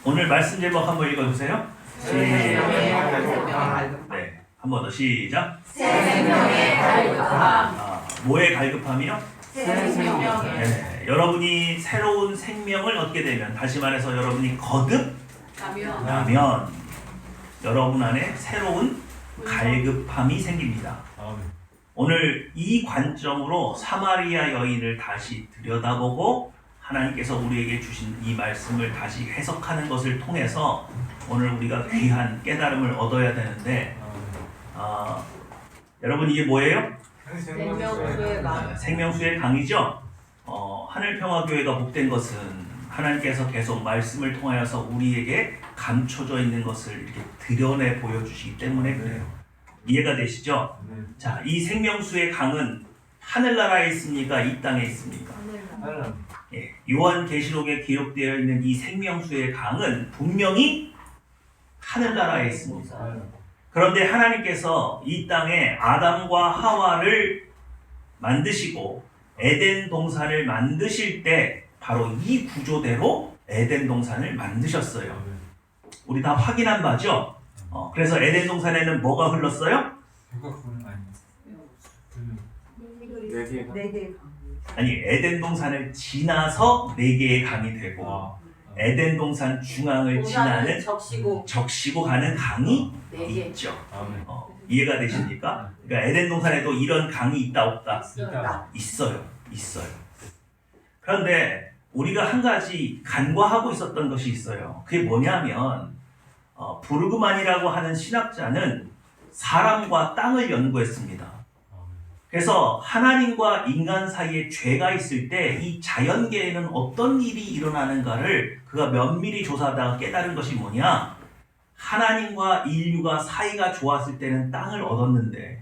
오늘 말씀 제목 한번 읽어주세요. 네, 한 번 더 시작. 새 생명의 갈급함. 뭐의 갈급함이요? 새 생명의. 네, 여러분이 새로운 생명을 얻게 되면, 다시 말해서 여러분이 거듭나면 여러분 안에 새로운 갈급함이 생깁니다. 오늘 이 관점으로 사마리아 여인을 다시 들여다보고 하나님께서 우리에게 주신 이 말씀을 다시 해석하는 것을 통해서 오늘 우리가 귀한 깨달음을 얻어야 되는데, 여러분 이게 뭐예요? 생명수의 강. 생명수의 강이죠. 하늘평화교회가 복된 것은 하나님께서 계속 말씀을 통하여서 우리에게 감춰져 있는 것을 이렇게 드러내 보여주시기 때문에 그래요. 이해가 되시죠? 자, 이 생명수의 강은 하늘나라에 있습니까? 이 땅에 있습니까? 예, 요한계시록에 기록되어 있는 이 생명수의 강은 분명히 하늘나라에 있습니다. 그런데 하나님께서 이 땅에 아담과 하와를 만드시고 에덴 동산을 만드실 때 바로 이 구조대로 에덴 동산을 만드셨어요. 우리 다 확인한 바죠? 그래서 에덴 동산에는 뭐가 흘렀어요? 아니, 에덴 동산을 지나서 4개의 강이 되고 에덴 동산 중앙을 지나는 적시고 가는 강이 있죠. 이해가 되십니까? 그러니까 에덴 동산에도 이런 강이 있다 없다? 있어요. 그런데 우리가 한 가지 간과하고 있었던 것이 있어요. 그게 뭐냐면 부르그만이라고 하는 신학자는 사람과 땅을 연구했습니다. 그래서 하나님과 인간 사이에 죄가 있을 때 이 자연계에는 어떤 일이 일어나는가를 그가 면밀히 조사하다가 깨달은 것이 뭐냐? 하나님과 인류가 사이가 좋았을 때는 땅을 얻었는데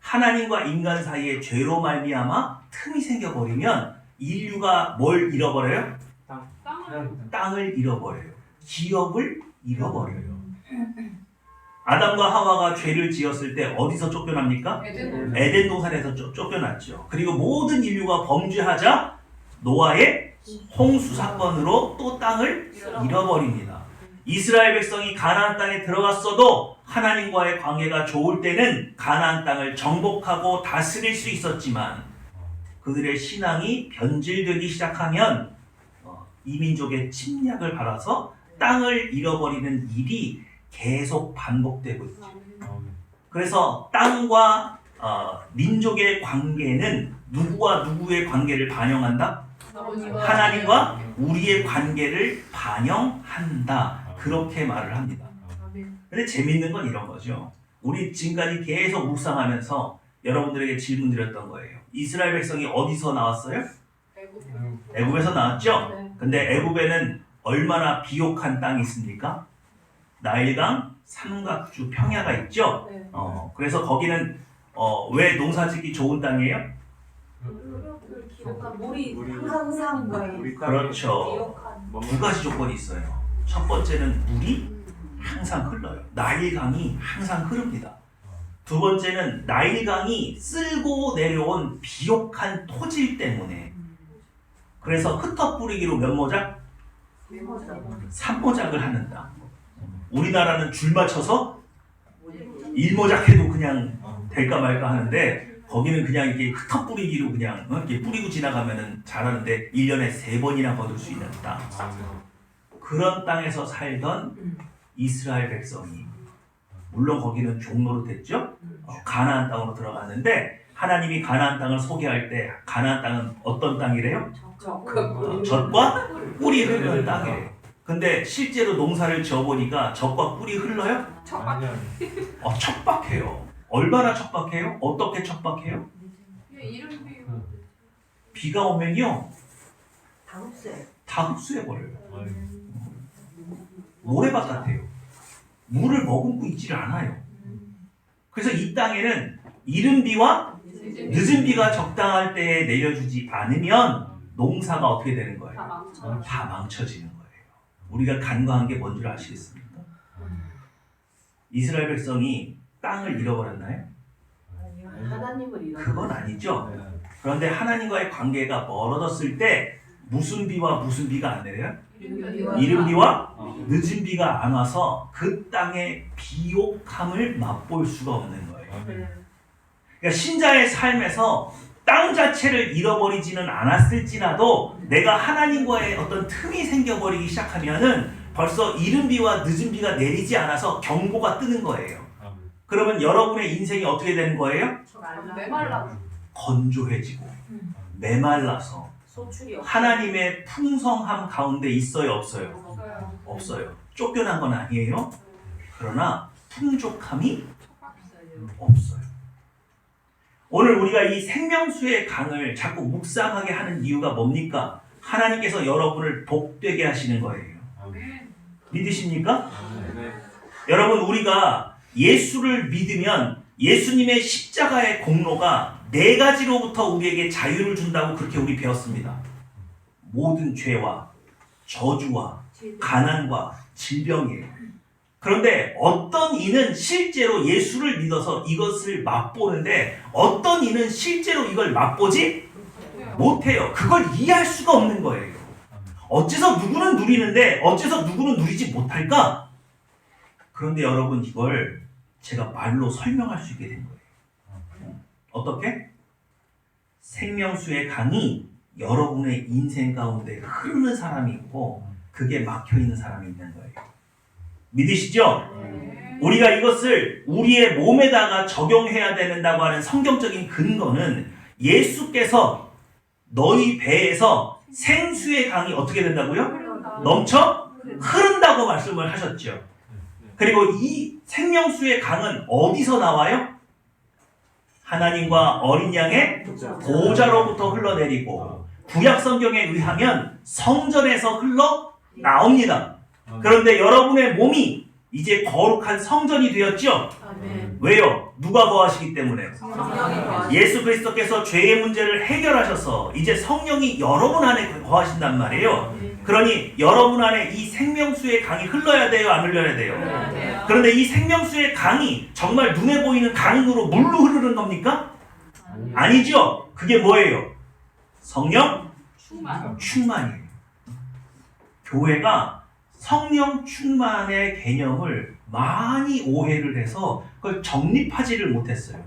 하나님과 인간 사이에 죄로 말미암아 틈이 생겨버리면 인류가 뭘 잃어버려요? 땅을 잃어버려요. 기업을 잃어버려요. 아담과 하와가 죄를 지었을 때 어디서 쫓겨납니까? 에덴 동산에서 쫓겨났죠. 그리고 모든 인류가 범죄하자 노아의 홍수 사건으로 또 땅을 잃어버립니다. 이스라엘 백성이 가나안 땅에 들어갔어도 하나님과의 관계가 좋을 때는 가나안 땅을 정복하고 다스릴 수 있었지만 그들의 신앙이 변질되기 시작하면 이민족의 침략을 받아서 땅을 잃어버리는 일이 계속 반복되고 있죠. 그래서 땅과 민족의 관계는 누구와 누구의 관계를 반영한다? 하나님과 우리의 관계를 반영한다. 그렇게 말을 합니다. 근데 재밌는 건 이런 거죠. 우리 지금까지 계속 묵상하면서 여러분들에게 질문 드렸던 거예요. 이스라엘 백성이 어디서 나왔어요? 애굽에서 나왔죠? 근데 애굽에는 얼마나 비옥한 땅이 있습니까? 나일강, 삼각주, 평야가 있죠? 그래서 거기는 왜 농사짓기 좋은 땅이에요? 물이 항상 그렇죠. 두 가지 조건이 있어요. 첫 번째는 물이 항상 흘러요. 나일강이 항상 흐릅니다. 두 번째는 나일강이 쓸고 내려온 비옥한 토질 때문에 그래서 흩어뿌리기로 몇 모작? 3모작을 하는 땅. 우리나라는 줄 맞춰서 1모작 해도 그냥 될까 말까 하는데 거기는 그냥 이렇게 흩어뿌리기로 그냥 이렇게 뿌리고 지나가면은 잘하는데 1년에 3번이나 거둘 수 있는 땅. 그런 땅에서 살던 이스라엘 백성이 물론 거기는 종로로 됐죠. 가나안 땅으로 들어갔는데 하나님이 가나안 땅을 소개할 때 가나안 땅은 어떤 땅이래요? 젖과 꿀이 흐르는 땅이래요. 근데 실제로 농사를 지어보니까 젖과 꿀이 흘러요? 척박해요. 얼마나 척박해요? 어떻게 척박해요? 비가 오면요 다 흡수해버려요. 모래밭 같아요. 물을 머금고 있지를 않아요. 그래서 이 땅에는 이른 비와 늦은 비가 적당할 때에 내려주지 않으면 농사가 어떻게 되는 거예요? 다 망쳐지는 거예요. 우리가 간과한 게 뭔 줄 아시겠습니까? 이스라엘 백성이 땅을 잃어버렸나요? 그건 아니죠. 그런데 하나님과의 관계가 멀어졌을 때 무슨 비와 무슨 비가 안 내려요? 이른 비와 늦은 비가 안 와서 그 땅의 비옥함을 맛볼 수가 없는 거예요. 그러니까 신자의 삶에서 땅 자체를 잃어버리지는 않았을지라도 내가 하나님과의 어떤 틈이 생겨버리기 시작하면은 벌써 이른 비와 늦은 비가 내리지 않아서 경고가 뜨는 거예요. 그러면 여러분의 인생이 어떻게 되는 거예요? 메말라. 건조해지고 메말라서 소출이 하나님의 풍성함 가운데 있어요, 없어요? 없어요. 없어요. 쫓겨난 건 아니에요. 그러나 풍족함이 없어요. 오늘 우리가 이 생명수의 강을 자꾸 묵상하게 하는 이유가 뭡니까? 하나님께서 여러분을 복되게 하시는 거예요. 믿으십니까? 여러분, 우리가 예수를 믿으면 예수님의 십자가의 공로가 네 가지로부터 우리에게 자유를 준다고 그렇게 우리 배웠습니다. 모든 죄와 저주와 가난과 질병이에요. 그런데 어떤 이는 실제로 예수를 믿어서 이것을 맛보는데 어떤 이는 실제로 이걸 맛보지 못해요. 그걸 이해할 수가 없는 거예요. 어째서 누구는 누리는데 어째서 누구는 누리지 못할까? 그런데 여러분, 이걸 제가 말로 설명할 수 있게 된 거예요. 어떻게? 생명수의 강이 여러분의 인생 가운데 흐르는 사람이 있고 그게 막혀있는 사람이 있는 거예요. 믿으시죠? 우리가 이것을 우리의 몸에다가 적용해야 된다고 하는 성경적인 근거는 예수께서 너희 배에서 생수의 강이 어떻게 된다고요? 넘쳐 흐른다고 말씀을 하셨죠. 그리고 이 생명수의 강은 어디서 나와요? 하나님과 어린 양의 보좌로부터 흘러내리고 구약 성경에 의하면 성전에서 흘러 나옵니다. 그런데 여러분의 몸이 이제 거룩한 성전이 되었죠? 왜요? 누가 거하시기 때문에요? 예수 그리스도께서 죄의 문제를 해결하셔서 이제 성령이 여러분 안에 거하신단 말이에요. 그러니 여러분 안에 이 생명수의 강이 흘러야 돼요? 안 흘러야 돼요? 그런데 이 생명수의 강이 정말 눈에 보이는 강으로 물로 흐르는 겁니까? 아니죠. 그게 뭐예요? 성령 충만이에요. 교회가 성령 충만의 개념을 많이 오해를 해서 그걸 정립하지를 못했어요.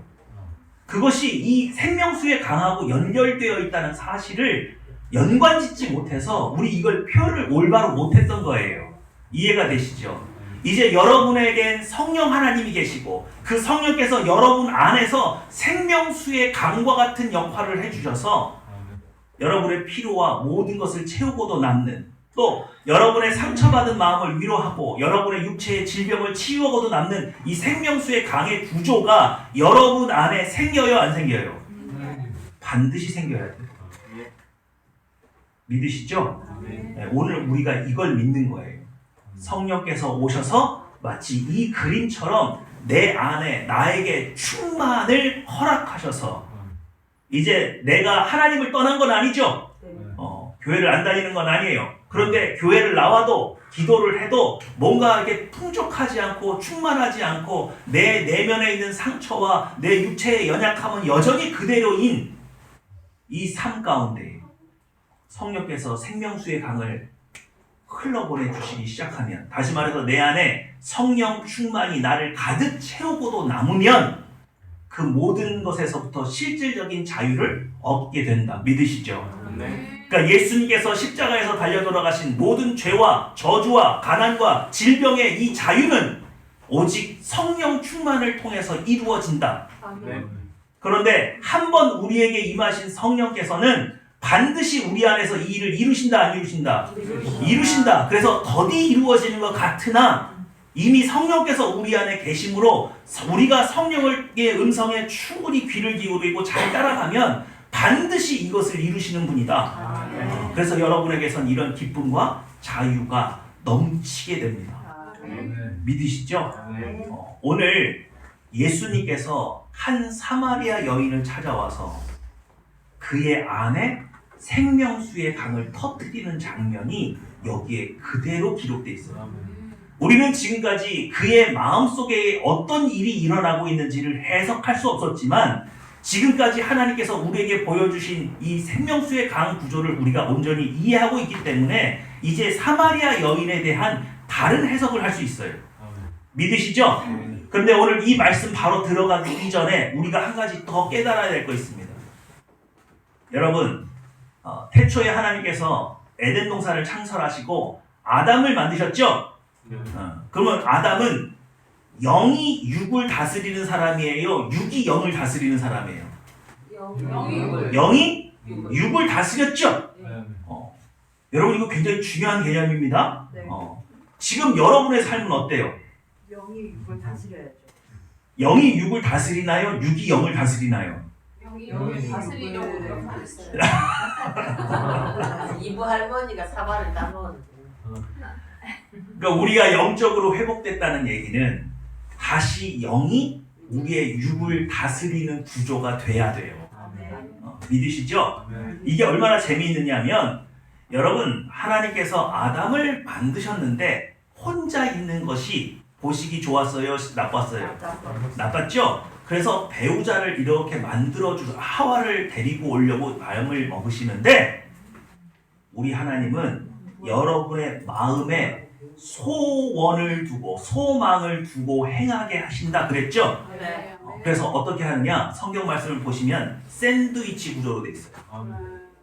그것이 이 생명수의 강하고 연결되어 있다는 사실을 연관짓지 못해서 우리 이걸 표현을 올바로 못했던 거예요. 이해가 되시죠? 이제 여러분에겐 성령 하나님이 계시고 그 성령께서 여러분 안에서 생명수의 강과 같은 역할을 해주셔서 여러분의 필요와 모든 것을 채우고도 남는, 또 여러분의 상처받은 마음을 위로하고 여러분의 육체의 질병을 치유하고도 남는 이 생명수의 강의 구조가 여러분 안에 생겨요, 안 생겨요? 반드시 생겨야 돼요. 믿으시죠? 네, 오늘 우리가 이걸 믿는 거예요. 성령께서 오셔서 마치 이 그림처럼 내 안에 나에게 충만을 허락하셔서 이제 내가 하나님을 떠난 건 아니죠? 교회를 안 다니는 건 아니에요. 그런데 교회를 나와도 기도를 해도 뭔가 이렇게 풍족하지 않고 충만하지 않고 내 내면에 있는 상처와 내 육체의 연약함은 여전히 그대로인 이 삶 가운데 성령께서 생명수의 강을 흘러보내 주시기 시작하면, 다시 말해서 내 안에 성령 충만이 나를 가득 채우고도 남으면 그 모든 것에서부터 실질적인 자유를 얻게 된다. 믿으시죠? 그러니까 예수님께서 십자가에서 달려 돌아가신 모든 죄와 저주와 가난과 질병의 이 자유는 오직 성령 충만을 통해서 이루어진다. 그런데 한번 우리에게 임하신 성령께서는 반드시 우리 안에서 이 일을 이루신다, 안 이루신다? 이루신다. 그래서 더디 이루어지는 것 같으나 이미 성령께서 우리 안에 계심으로 우리가 성령의 음성에 충분히 귀를 기울이고 잘 따라가면 반드시 이것을 이루시는 분이다. 그래서 여러분에게선 이런 기쁨과 자유가 넘치게 됩니다. 믿으시죠? 오늘 예수님께서 한 사마리아 여인을 찾아와서 그의 안에 생명수의 강을 터뜨리는 장면이 여기에 그대로 기록되어 있어요. 우리는 지금까지 그의 마음속에 어떤 일이 일어나고 있는지를 해석할 수 없었지만 지금까지 하나님께서 우리에게 보여주신 이 생명수의 강 구조를 우리가 온전히 이해하고 있기 때문에 이제 사마리아 여인에 대한 다른 해석을 할 수 있어요. 믿으시죠? 그런데 오늘 이 말씀 바로 들어가기 이전에 우리가 한 가지 더 깨달아야 될 거 있습니다. 여러분, 태초에 하나님께서 에덴 동산을 창설하시고 아담을 만드셨죠? 그러면 아담은 영이 육을 다스리는 사람이에요? 육이 영을 다스리는 사람이에요? 영이 육을 다스렸죠? 여러분 이거 굉장히 중요한 개념입니다. 네. 지금 여러분의 삶은 어때요? 영이 육을 다스려야죠. 영이 육을 다스리나요? 육이 영을 다스리나요? 영이 다스리려고 육을 노력하겠어요. 이부 할머니가 사발을 따먹었는데. 그러니까 우리가 영적으로 회복됐다는 얘기는 다시 영이 우리의 육을 다스리는 구조가 돼야 돼요. 믿으시죠? 이게 얼마나 재미있느냐면 여러분 하나님께서 아담을 만드셨는데 혼자 있는 것이 보시기 좋았어요? 나빴어요? 나빴죠? 그래서 배우자를 이렇게 만들어주서 하와를 데리고 오려고 마음을 먹으시는데 우리 하나님은 여러분의 마음에 소원을 두고 소망을 두고 행하게 하신다 그랬죠? 네. 그래서 어떻게 하느냐? 성경 말씀을 보시면 샌드위치 구조로 돼 있어요.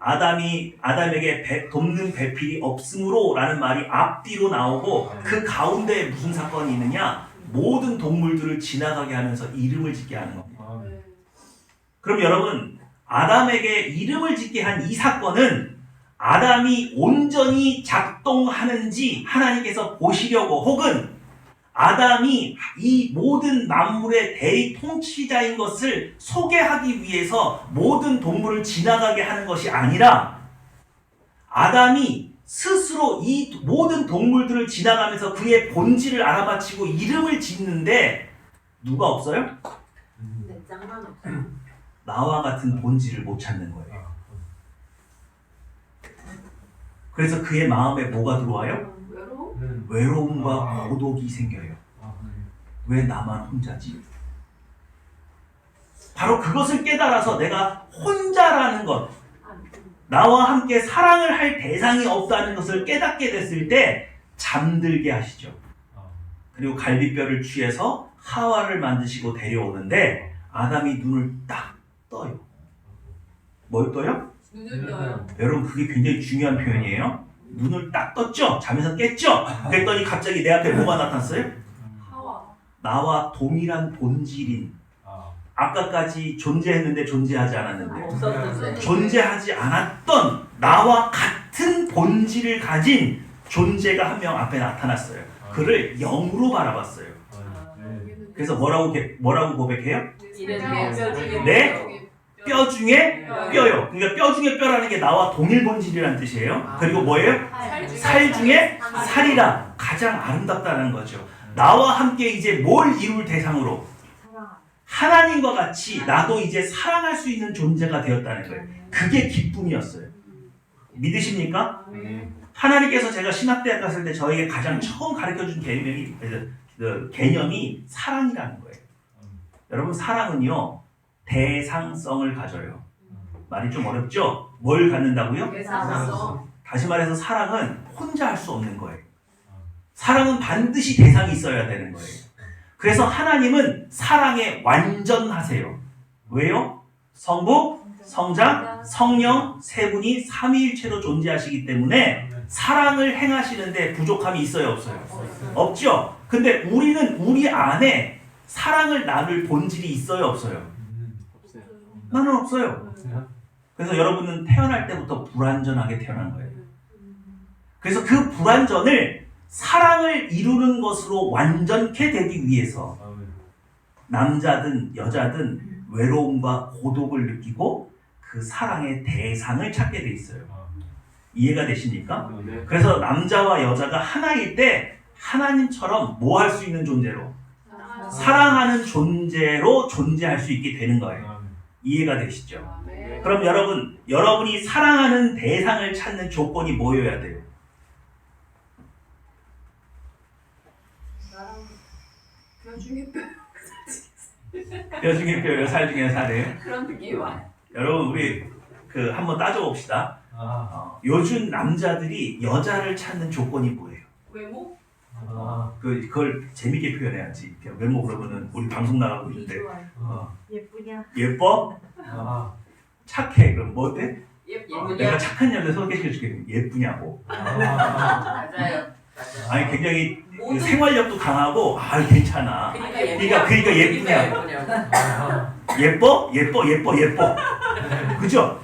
아담에게 돕는 배필이 없으므로 라는 말이 앞뒤로 나오고 그 가운데에 무슨 사건이 있느냐? 모든 동물들을 지나가게 하면서 이름을 짓게 하는 겁니다. 그럼 여러분 아담에게 이름을 짓게 한 이 사건은 아담이 온전히 작동하는지 하나님께서 보시려고 혹은 아담이 이 모든 만물의 대통치자인 것을 소개하기 위해서 모든 동물을 지나가게 하는 것이 아니라 아담이 스스로 이 모든 동물들을 지나가면서 그의 본질을 알아맞히고 이름을 짓는데 누가 없어요? 근데 짱만 없어. 나와 같은 본질을 못 찾는 거예요. 그래서 그의 마음에 뭐가 들어와요? 외로움과 고독이 생겨요. 왜 나만 혼자지? 바로 그것을 깨달아서 내가 혼자라는 것, 나와 함께 사랑을 할 대상이 없다는 것을 깨닫게 됐을 때 잠들게 하시죠. 그리고 갈비뼈를 취해서 하와를 만드시고 데려오는데 아담이 눈을 딱 떠요. 뭘 떠요? 눈을 떠요. 여러분 그게 굉장히 중요한 표현이에요. 눈을 딱 떴죠? 잠에서 깼죠? 그랬더니 갑자기 내 앞에 뭐가 나타났어요? 하와. 나와 동일한 본질인 아까까지 존재했는데 존재하지 않았는데 없었는데. 존재하지 않았던 나와 같은 본질을 가진 존재가 한 명 앞에 나타났어요. 그를 영으로 바라봤어요. 그래서 뭐라고 고백해요? 네? 뼈 중에 뼈요. 그러니까 뼈 중에 뼈라는 게 나와 동일 본질이라는 뜻이에요. 그리고 뭐예요? 살 중에 살이라. 가장 아름답다는 거죠. 나와 함께 이제 뭘 이룰 대상으로? 하나님과 같이 나도 이제 사랑할 수 있는 존재가 되었다는 거예요. 그게 기쁨이었어요. 믿으십니까? 하나님께서 제가 신학대학 갔을 때 저에게 가장 처음 가르쳐준 개념이 사랑이라는 거예요. 여러분 사랑은요 대상성을 가져요. 말이 좀 어렵죠? 뭘 갖는다고요? 대상성. 다시 말해서 사랑은 혼자 할 수 없는 거예요. 사랑은 반드시 대상이 있어야 되는 거예요. 그래서 하나님은 사랑에 완전하세요. 왜요? 성부, 성자, 성령 세 분이 삼위일체로 존재하시기 때문에 사랑을 행하시는데 부족함이 있어요, 없어요? 없죠? 근데 우리는 우리 안에 사랑을 나눌 본질이 있어요, 없어요? 나는 없어요. 그래서 여러분은 태어날 때부터 불완전하게 태어난 거예요. 그래서 그 불완전을 사랑을 이루는 것으로 완전케 되기 위해서 남자든 여자든 외로움과 고독을 느끼고 그 사랑의 대상을 찾게 돼 있어요. 이해가 되십니까? 그래서 남자와 여자가 하나일 때 하나님처럼 뭐 할 수 있는 존재로? 사랑하는 존재로 존재할 수 있게 되는 거예요. 이해가 되시죠? 그럼 여러분이 사랑하는 대상을 찾는 조건이 뭐여야 돼요? 뼈 중에 뼈. 뼈 중에 뼈요, 살 중에 살이에요? 그런 느낌이 와. 여러분 우리 한번 따져봅시다. 요즘 남자들이 여자를 찾는 조건이 뭐예요? 외모? 그걸 재밌게 표현해야지. 그냥 외모 그러면은 우리 방송 나가고 있는데 예쁘냐? 예뻐? 착해. 그럼 뭐 돼? 예쁘냐? 내가 착한 여자 소개시켜줄게. 예쁘냐고. 맞아요. 아니 굉장히 모든- 생활력도 강하고 괜찮아. 그러니까 예쁘냐고. 예뻐? 예뻐. 그죠?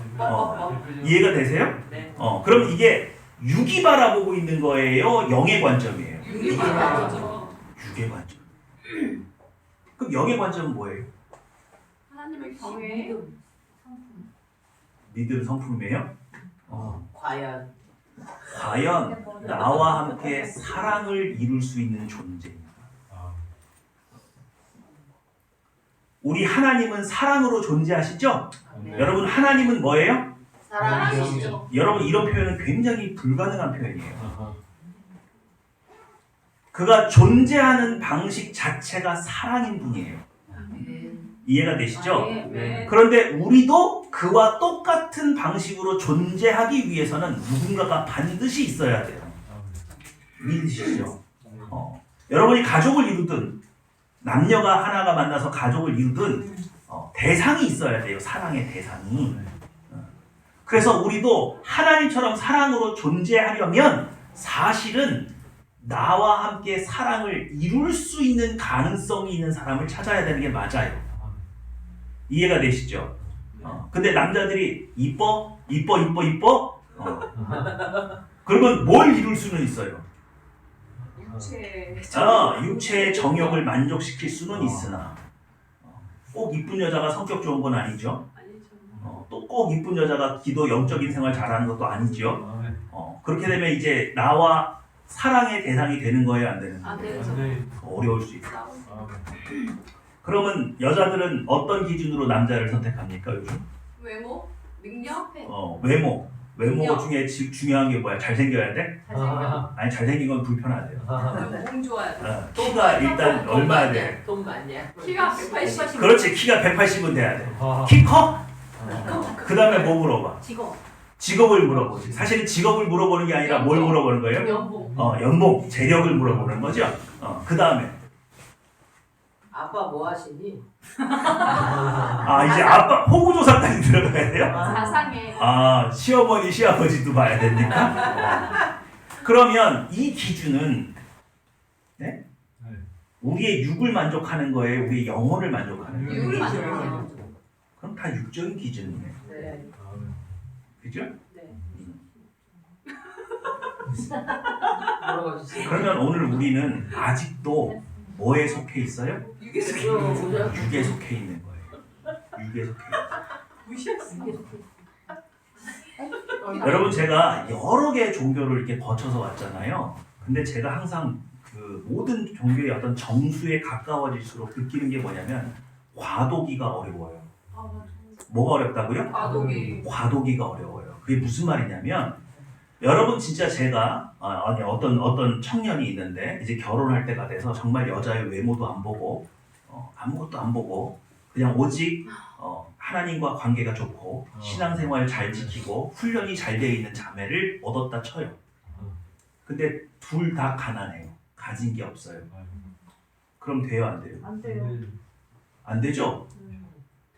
이해가 되세요? 네. 그럼 이게 육이 바라보고 있는 거예요? 영의 관점이에요? 육이 바라보죠. 육의 관점. 그럼 영의 관점은 뭐예요? 하나님의 경외. 믿음 성품이에요? 과연. 과연 나와 함께 사랑을 이룰 수 있는 존재입니다. 우리 하나님은 사랑으로 존재하시죠? 여러분 하나님은 뭐예요? 사랑이시죠. 여러분 이런 표현은 굉장히 불가능한 표현이에요. 그가 존재하는 방식 자체가 사랑인 분이에요. 이해가 되시죠? 네. 그런데 우리도 그와 똑같은 방식으로 존재하기 위해서는 누군가가 반드시 있어야 돼요. 믿으시죠? 여러분이 가족을 이루든 남녀가 하나가 만나서 가족을 이루든 대상이 있어야 돼요. 사랑의 대상이. 그래서 우리도 하나님처럼 사랑으로 존재하려면 사실은 나와 함께 사랑을 이룰 수 있는 가능성이 있는 사람을 찾아야 되는 게 맞아요. 이해가 되시죠? 근데 남자들이 이뻐? 그러면 뭘 이룰 수는 있어요? 육체의 정욕을 만족시킬 수는 있으나 꼭 이쁜 여자가 성격 좋은 건 아니죠. 또 꼭 이쁜 여자가 기도 영적인 생활 잘하는 것도 아니죠. 그렇게 되면 이제 나와 사랑의 대상이 되는 거예요, 안 되는 거예요? 어려울 수 있어요. 그러면 여자들은 어떤 기준으로 남자를 선택합니까 요즘? 외모? 능력? 외모 능력. 중에 중요한 게 뭐야? 잘생겨야 돼? 아니 잘생긴 건 불편하대요. 몸 좋아야 돼. 키가 일단 얼마야 돼? 돈 많냐? 키가 180. 그렇지, 키가 180은 돼야 돼. 키 커? 그 다음에 뭐 물어봐? 직업을 물어보지. 사실은 직업을 물어보는 게 아니라 뭘 물어보는 거예요? 연봉. 연봉, 재력을 물어보는 거죠. 그 다음에 아빠 뭐 하시니? 이제 아빠 호구조사까지 들어가야 돼요? 자상해. 시어머니, 시아버지도 봐야 됩니까? 그러면 이 기준은 네? 우리의 육을 만족하는 거예요? 우리의 영혼을 만족하는 거예요? 육을 만족해요. 그럼 다 육적인 기준이네요. 네. 그죠? 네. 그러면 오늘 우리는 아직도 뭐에 속해 있어요? 육에 속해. 육에 속해 있는 거예요. 육에 속해 있는 거예요. 여러분 제가 여러 개의 종교를 이렇게 거쳐서 왔잖아요. 근데 제가 항상 그 모든 종교의 어떤 정수에 가까워질수록 느끼는 게 뭐냐면 과도기가 어려워요. 뭐가 어렵다고요? 과도기가 어려워요. 그게 무슨 말이냐면 여러분 진짜 제가 어떤 청년이 있는데 이제 결혼할 때가 돼서 정말 여자의 외모도 안 보고 아무것도 안 보고 그냥 오직 하나님과 관계가 좋고 신앙생활 잘 지키고 훈련이 잘 되어 있는 자매를 얻었다 쳐요. 근데 둘 다 가난해요. 가진 게 없어요. 그럼 돼요, 안 돼요? 안 돼요. 안 되죠?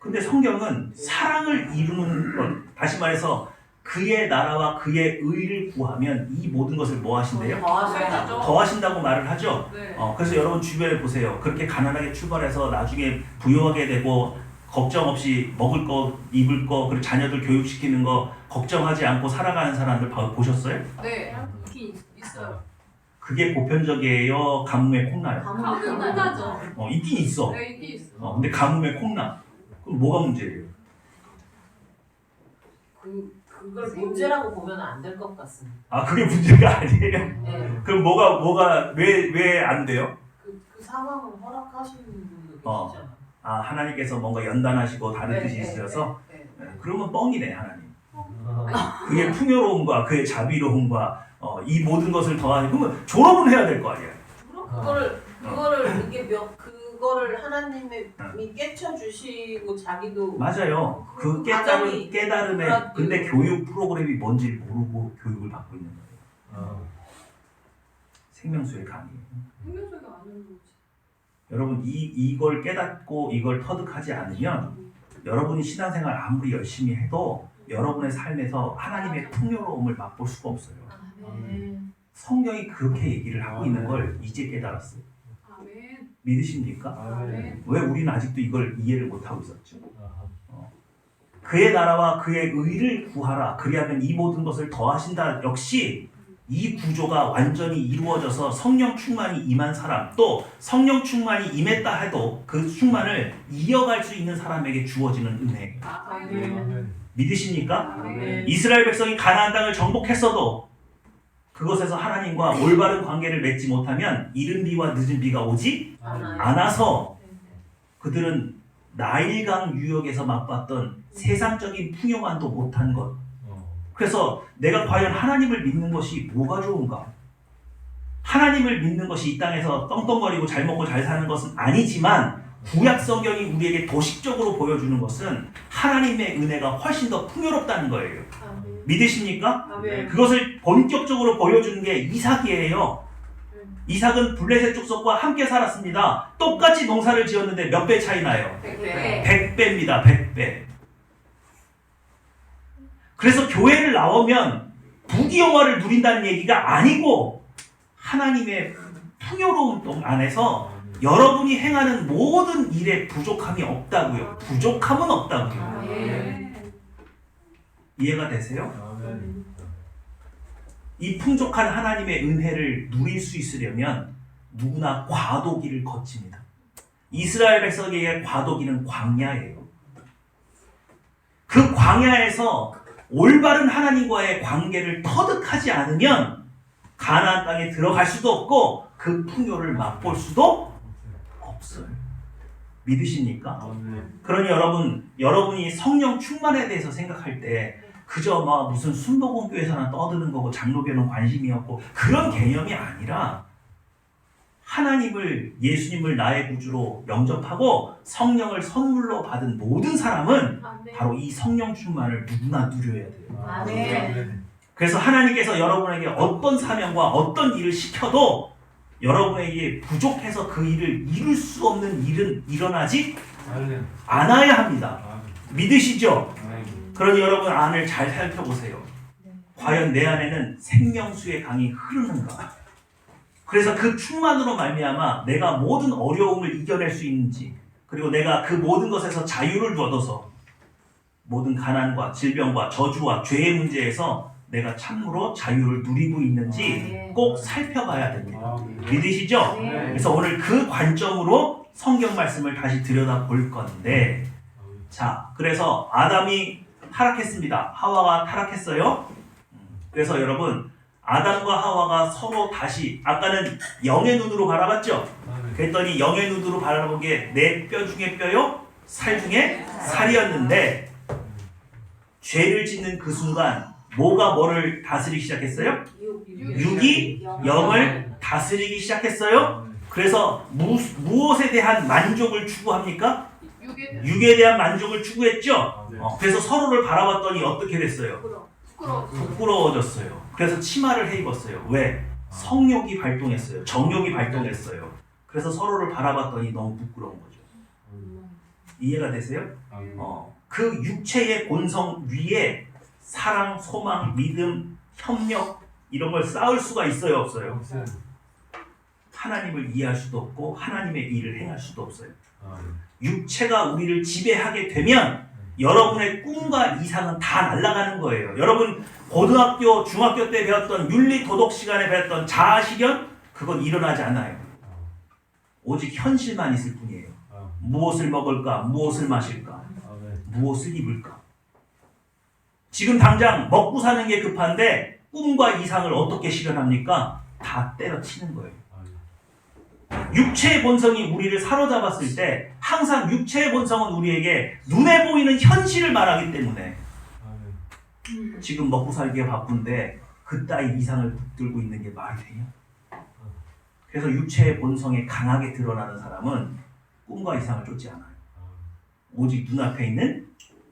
근데 성경은 사랑을 이루는 것, 다시 말해서 그의 나라와 그의 의를 구하면 이 모든 것을 뭐 하신대요? 더 하신다고 말을 하죠. 네. 그래서 여러분 주변에 보세요. 그렇게 가난하게 출발해서 나중에 부유하게 되고 걱정 없이 먹을 거, 입을 거, 그리고 자녀들 교육시키는 거 걱정하지 않고 살아가는 사람들 보셨어요? 네. 있긴 있어요. 그게 보편적이에요? 가뭄에 콩나요? 가끔은 하죠. 있긴 있어. 네, 있긴 있어. 근데 가뭄에 콩나. 그럼 뭐가 문제예요? 그걸 문제라고 보면 안 될 것 같습니다. 그게 문제가 아니에요? 네. 그럼 뭐가 왜 안 돼요? 그 상황을 허락하시는 분도 계시잖아요. 하나님께서 뭔가 연단하시고 다른 네, 뜻이 네, 있으셔서 네. 그러면 뻥이네 하나님. 그게 풍요로움과 그의 자비로움과 이 모든 것을 더하니 그러면 졸업은 해야 될 거 아니야. 그거를 그거를 하나님이 깨쳐 주시고 자기도 맞아요. 그 과정이 깨달음에 그렇죠. 근데 교육 프로그램이 뭔지 모르고 교육을 받고 있는 거예요. 생명수의 강이에요. 생명수가 아는 거지. 여러분 이걸 깨닫고 이걸 터득하지 않으면 여러분이 신앙생활 아무리 열심히 해도 여러분의 삶에서 하나님의 풍요로움을 맛볼 수가 없어요. 아멘. 성경이 그렇게 얘기를 하고 있는 걸 이제 깨달았어요. 아멘. 믿으십니까? 아멘. 왜 우리는 아직도 이걸 이해를 못하고 있었죠? 그의 나라와 그의 의를 구하라. 그리하면 이 모든 것을 더하신다. 역시 이 구조가 완전히 이루어져서 성령 충만이 임한 사람, 또 성령 충만이 임했다 해도 그 충만을 이어갈 수 있는 사람에게 주어지는 은혜예요. 아멘. 믿으십니까? 아멘. 이스라엘 백성이 가나안 땅을 정복했어도 그곳에서 하나님과 올바른 관계를 맺지 못하면 이른 비와 늦은 비가 오지 않아서 그들은 나일강 유역에서 맛봤던 세상적인 풍요만도 못한 것. 그래서 내가 과연 하나님을 믿는 것이 뭐가 좋은가? 하나님을 믿는 것이 이 땅에서 떵떵거리고 잘 먹고 잘 사는 것은 아니지만 구약 성경이 우리에게 도식적으로 보여주는 것은 하나님의 은혜가 훨씬 더 풍요롭다는 거예요. 아멘. 믿으십니까? 아멘. 그것을 본격적으로 보여주는 게 이삭이에요. 이삭은 블레셋 족속과 함께 살았습니다. 똑같이 농사를 지었는데 몇 배 차이 나요? 100배입니다. 100배. 그래서 교회를 나오면 부귀영화를 누린다는 얘기가 아니고 하나님의 풍요로움 안에서 여러분이 행하는 모든 일에 부족함이 없다고요. 부족함은 없다고요. 아멘. 이해가 되세요? 이 풍족한 하나님의 은혜를 누릴 수 있으려면 누구나 과도기를 거칩니다. 이스라엘 백성에게 과도기는 광야예요. 그 광야에서 올바른 하나님과의 관계를 터득하지 않으면 가나안 땅에 들어갈 수도 없고 그 풍요를 맛볼 수도 없어요. 믿으십니까? 그러니 여러분이 성령 충만에 대해서 생각할 때 그저 막 무슨 순복음교회에서나 떠드는 거고 장로교는 관심이 없고 그런 개념이 아니라 하나님을 예수님을 나의 구주로 영접하고 성령을 선물로 받은 모든 사람은 아멘. 바로 이 성령 충만을 누구나 누려야 돼요. 아멘. 그래서 하나님께서 여러분에게 어떤 사명과 어떤 일을 시켜도 여러분에게 부족해서 그 일을 이룰 수 없는 일은 일어나지 않아야 합니다. 믿으시죠? 그러니 여러분 안을 잘 살펴보세요. 과연 내 안에는 생명수의 강이 흐르는가? 그래서 그 충만으로 말미암아 내가 모든 어려움을 이겨낼 수 있는지, 그리고 내가 그 모든 것에서 자유를 얻어서 모든 가난과 질병과 저주와 죄의 문제에서 내가 참으로 자유를 누리고 있는지 꼭 살펴봐야 됩니다. 믿으시죠? 그래서 오늘 그 관점으로 성경 말씀을 다시 들여다볼 건데, 자, 그래서 아담이 타락했습니다. 하와가 타락했어요. 그래서 여러분, 아담과 하와가 서로 다시, 아까는 영의 눈으로 바라봤죠? 그랬더니 영의 눈으로 바라본 게 내 뼈 중에 뼈요, 살 중에 살이었는데, 죄를 짓는 그 순간 뭐가 뭐를 다스리기 시작했어요? 육이 영을 다스리기 시작했어요. 그래서 무엇에 대한 만족을 추구합니까? 육에 대한 만족을 추구했죠. 그래서 서로를 바라봤더니 어떻게 됐어요? 부끄러워졌어요. 그래서 치마를 해 입었어요. 왜? 성욕이 발동했어요. 정욕이 발동했어요. 그래서 서로를 바라봤더니 너무 부끄러운 거죠. 이해가 되세요? 그 육체의 본성 위에 사랑, 소망, 믿음, 협력 이런 걸 쌓을 수가 있어요, 없어요? 하나님을 이해할 수도 없고 하나님의 일을 행할 수도 없어요. 육체가 우리를 지배하게 되면 여러분의 꿈과 이상은 다 날아가는 거예요. 여러분 고등학교, 중학교 때 배웠던 윤리 도덕 시간에 배웠던 자아실현 그건 일어나지 않아요. 오직 현실만 있을 뿐이에요. 무엇을 먹을까? 무엇을 마실까? 무엇을 입을까? 지금 당장 먹고 사는 게 급한데 꿈과 이상을 어떻게 실현합니까? 다 때려치는 거예요. 육체의 본성이 우리를 사로잡았을 때 항상 육체의 본성은 우리에게 눈에 보이는 현실을 말하기 때문에 지금 먹고 살기가 바쁜데 그따위 이상을 붙들고 있는 게 말이 돼요? 그래서 육체의 본성에 강하게 드러나는 사람은 꿈과 이상을 쫓지 않아요. 오직 눈앞에 있는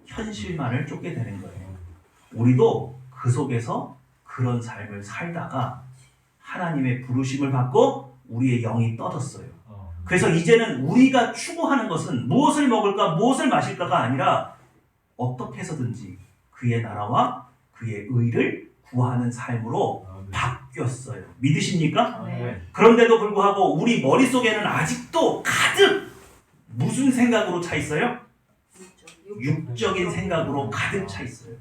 현실만을 쫓게 되는 거예요. 우리도 그 속에서 그런 삶을 살다가 하나님의 부르심을 받고 우리의 영이 떠졌어요. 그래서 이제는 우리가 추구하는 것은 무엇을 먹을까, 무엇을 마실까가 아니라 어떻게 해서든지 그의 나라와 그의 의를 구하는 삶으로 바뀌었어요. 믿으십니까? 네. 그런데도 불구하고 우리 머릿속에는 아직도 가득 무슨 생각으로 차 있어요? 육적인 생각으로 가득 차 있어요.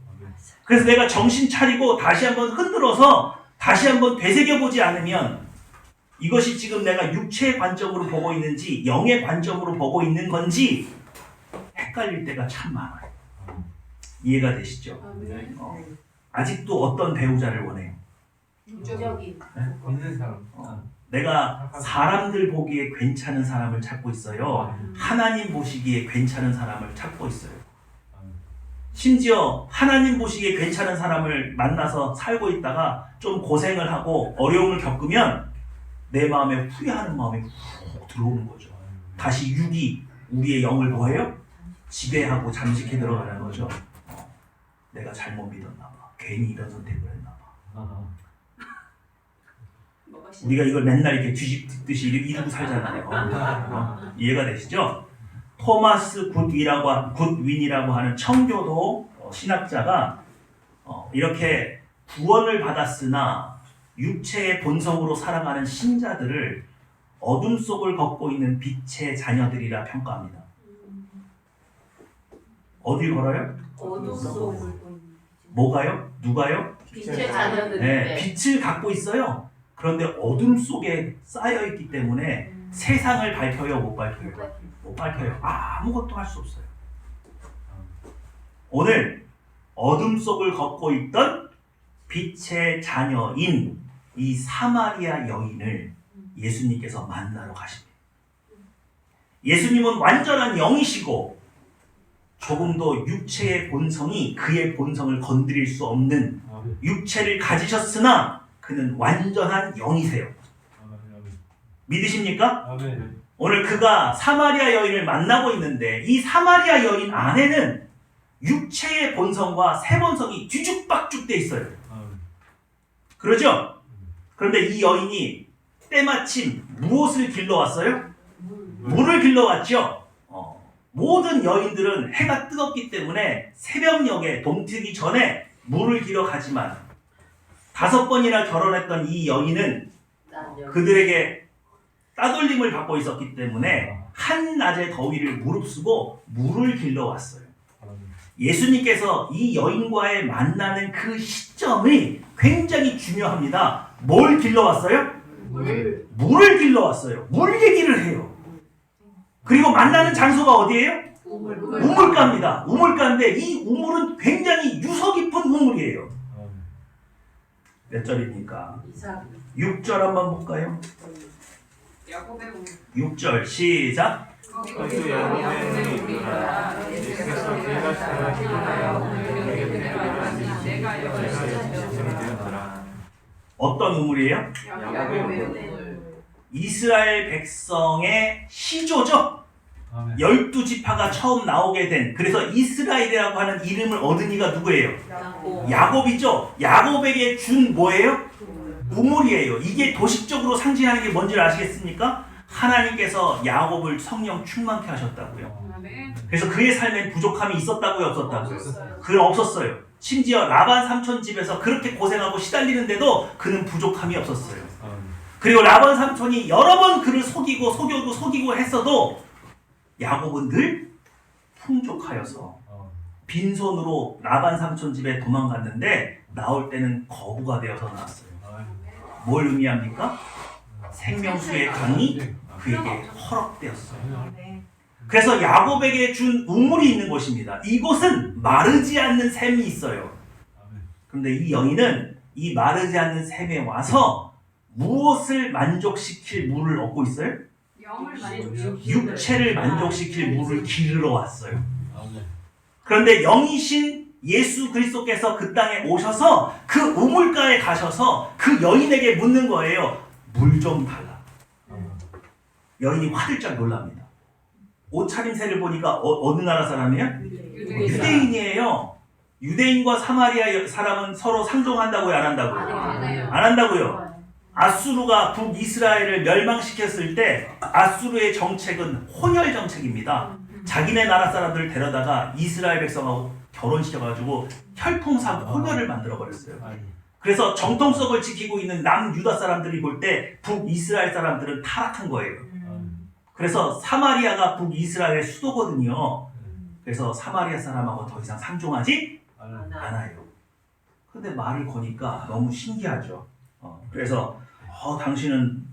그래서 내가 정신 차리고 다시 한번 흔들어서 다시 한번 되새겨보지 않으면 이것이 지금 내가 육체의 관점으로 보고 있는지 영의 관점으로 보고 있는 건지 헷갈릴 때가 참 많아요. 이해가 되시죠? 네. 아직도 어떤 배우자를 원해요? 육적인. 있는 사람. 내가 사람들 보기에 괜찮은 사람을 찾고 있어요. 하나님 보시기에 괜찮은 사람을 찾고 있어요. 심지어 하나님 보시기에 괜찮은 사람을 만나서 살고 있다가 좀 고생을 하고 어려움을 겪으면 내 마음에 후회하는 마음이 훅 들어오는 거죠. 다시 육이 우리의 영을 뭐해요? 지배하고 잠식해 들어가는 거죠. 내가 잘못 믿었나 봐. 괜히 이런 선택을 했나 봐. 우리가 이걸 맨날 이렇게 뒤집듯이 이러고 살잖아요. 이해가 되시죠? 토마스 굿윈이라고 하는 청교도 신학자가 이렇게 구원을 받았으나 육체의 본성으로 살아가는 신자들을 어둠 속을 걷고 있는 빛의 자녀들이라 평가합니다. 어딜 걸어요? 어둠 속을 뭐가요? 누가요? 빛의 자녀들인데 네, 빛을 갖고 있어요. 그런데 어둠 속에 쌓여있기 때문에 세상을 밝혀요, 못 밝혀요? 못 밝혀요. 아무것도 할 수 없어요. 오늘 어둠 속을 걷고 있던 빛의 자녀인 이 사마리아 여인을 예수님께서 만나러 가십니다. 예수님은 완전한 영이시고 조금도 육체의 본성이 그의 본성을 건드릴 수 없는 육체를 가지셨으나 그는 완전한 영이세요. 믿으십니까? 오늘 그가 사마리아 여인을 만나고 있는데 이 사마리아 여인 안에는 육체의 본성과 새 본성이 뒤죽박죽 돼 있어요. 그러죠? 그런데 이 여인이 때마침 무엇을 길러왔어요? 물을 길러왔죠. 모든 여인들은 해가 뜨겁기 때문에 새벽녘에 동트기 전에 물을 길어 가지만 5번이나 결혼했던 이 여인은 그들에게 따돌림을 받고 있었기 때문에 한낮의 더위를 무릅쓰고 물을 길러왔어요. 예수님께서 이 여인과의 만나는 그 시점이 굉장히 중요합니다. 뭘 길러왔어요? 물을 길러왔어요. 물 얘기를 해요. 그리고 만나는 장소가 어디예요? 우물가입니다. 우물가인데 이 우물은 굉장히 유서 깊은 우물이에요. 몇 절입니까? 6절 한번 볼까요? 6절 시작. 거기서 야곱의 우리가 예수께서 그가 사랑하여 우리에게 데려왔으니 내가 되었더라. 어떤 우물이에요? 이스라엘 백성의 시조죠. 12지파가 처음 나오게 된, 그래서 이스라엘이라고 하는 이름을 얻은 이가 누구예요? 야곱이죠. 야곱에게 준 뭐예요? 우물이에요. 이게 도식적으로 상징하는 게 뭔지 아시겠습니까? 하나님께서 야곱을 성령 충만케 하셨다고요. 그래서 그의 삶엔 부족함이 있었다고요, 없었다고요? 그는 없었어요. 심지어 라반 삼촌 집에서 그렇게 고생하고 시달리는데도 그는 부족함이 없었어요. 그리고 라반 삼촌이 여러 번 그를 속이고 했어도 야곱은 늘 풍족하여서 빈손으로 라반 삼촌 집에 도망갔는데 나올 때는 거부가 되어서 나왔어요. 뭘 의미합니까? 생명수의 강이 그에게 허락되었어요. 그래서 야곱에게 준 우물이 있는 곳입니다. 이곳은 마르지 않는 샘이 있어요. 그런데 이 여인은 이 마르지 않는 샘에 와서 무엇을 만족시킬 물을 얻고 있어요? 육체를 만족시킬 물을 기르러 왔어요. 그런데 영이신 예수 그리스도께서 그 땅에 오셔서 그 우물가에 가셔서 그 여인에게 묻는 거예요. 물 좀 달라. 여인이 화들짝 놀랍니다. 옷차림새를 보니까 어느 나라 사람이에요? 유대인이에요. 유대인과 사마리아 사람은 서로 상종한다고요? 안 한다고요? 안 한다고요? 아수르가 북이스라엘을 멸망시켰을 때 아수르의 정책은 혼혈 정책입니다. 자기네 나라 사람들을 데려다가 이스라엘 백성하고 결혼시켜가지고 혈통상 혼혈을 만들어버렸어요. 그래서 정통성을 지키고 있는 남유다 사람들이 볼 때 북이스라엘 사람들은 타락한 거예요. 그래서 사마리아가 북이스라엘의 수도거든요. 그래서 사마리아 사람하고 더 이상 상종하지 않아요. 근데 말을 거니까 너무 신기하죠. 그래서 당신은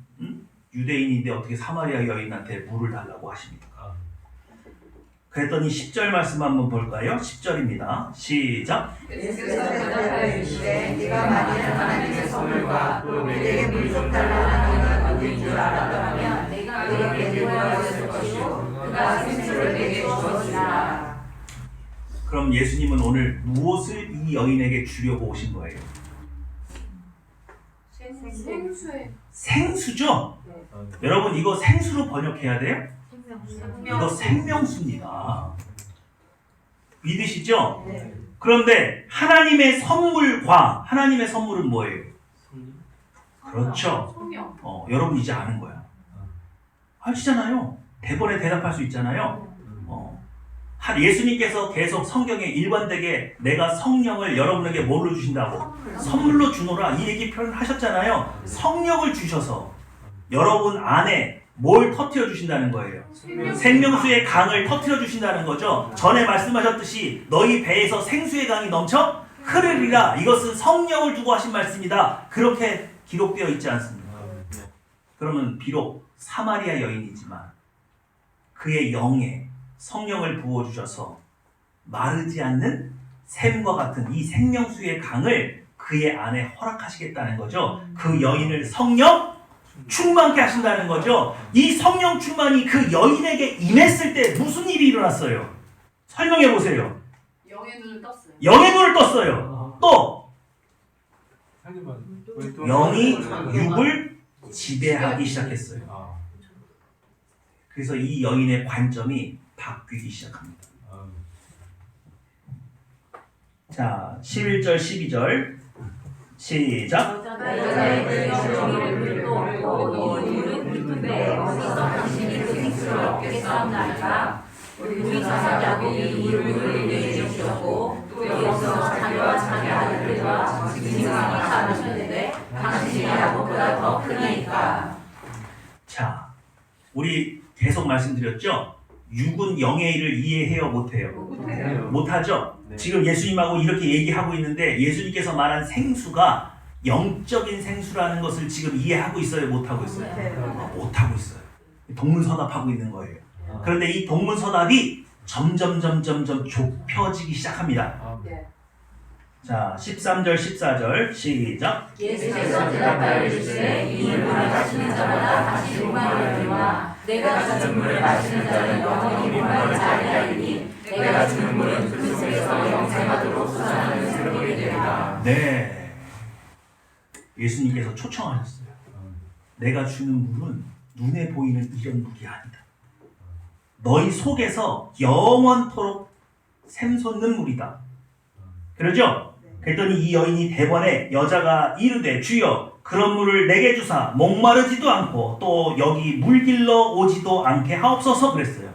유대인인데 어떻게 사마리아 여인한테 물을 달라고 하십니까? 그랬더니 10절 말씀 한번 볼까요? 10절입니다. 시작. 예수께서 대답하여 이르시되 네가 만일 하나님의 선물과 또 내게 물 좀 달라는 누구인 줄 알았더라면 내가 그에게 대꾸하였을 것이요 그가 생수를 내게 주었으리라. 그럼 예수님은 오늘 무엇을 이 여인에게 주려고 오신 거예요? 생수의 생수죠? 여러분 이거 생수로 번역해야 돼요? 이거 생명수입니다. 믿으시죠? 네. 그런데 하나님의 선물은 뭐예요? 그렇죠. 소명. 여러분 이제 아는 거야. 아시잖아요. 대본에 대답할 수 있잖아요. 예수님께서 계속 성경에 일관되게 내가 성령을 여러분에게 뭘로 주신다고? 선물로 주노라 이 얘기 표현하셨잖아요. 성령을 주셔서 여러분 안에 뭘 터뜨려 주신다는 거예요. 생명수의 강을 터뜨려 주신다는 거죠. 전에 말씀하셨듯이 너희 배에서 생수의 강이 넘쳐 흐르리라. 이것은 성령을 두고 하신 말씀이다. 그렇게 기록되어 있지 않습니까? 그러면 비록 사마리아 여인이지만 그의 영에 성령을 부어주셔서 마르지 않는 샘과 같은 이 생명수의 강을 그의 안에 허락하시겠다는 거죠. 그 여인을 성령 충만케 하신다는 거죠. 이 성령 충만이 그 여인에게 임했을 때 무슨 일이 일어났어요? 설명해 보세요. 영의 눈을 떴어요. 영의 눈을 떴어요. 또 영이 육을 지배하기 시작했어요. 그래서 이 여인의 관점이 바뀌기 시작합니다. 자, 11절 12절 시작. 여자의 정의를 물도 없고 이 물은 깊은데 어디서 당신이 그 생수를 얻겠사옵나이까. 우리 사사자고 이 물을 내게 주셨고 또 여기서 자기와 자기 아들들과 짐승이 사르셨는데 당신이 야곱보다 더 크니까. 자, 우리 계속 말씀드렸죠? 육은 영의 일을 이해해요, 못해요? 못하죠? 네. 지금 예수님하고 이렇게 얘기하고 있는데 예수님께서 말한 생수가 영적인 생수라는 것을 지금 이해하고 있어요, 못하고 있어요? 못하고 있어요. 동문서답하고 있는 거예요. 그런데 이 동문서답이 점점 좁혀지기 시작합니다. 네. 자, 13절 14절 시작. 예수께서 대답하여 이르시되 이 물을 마시는 자마다 다시 목마르게 되리라. 내가 주는 물을 마시는 자는 영원히 목마르지 아니하리니 내가 주는 물은 그 속에서 영생하도록 솟아나는 샘물이 되리라. 네, 예수님께서 초청하셨어요. 내가 주는 물은 눈에 보이는 이런 물이 아니다. 너희 속에서 영원토록 샘솟는 물이다. 그러죠? 그랬더니 이 여인이 대번에 여자가 이르되 주여 그런 물을 내게 주사 목마르지도 않고 또 여기 물길러 오지도 않게 하옵소서 그랬어요.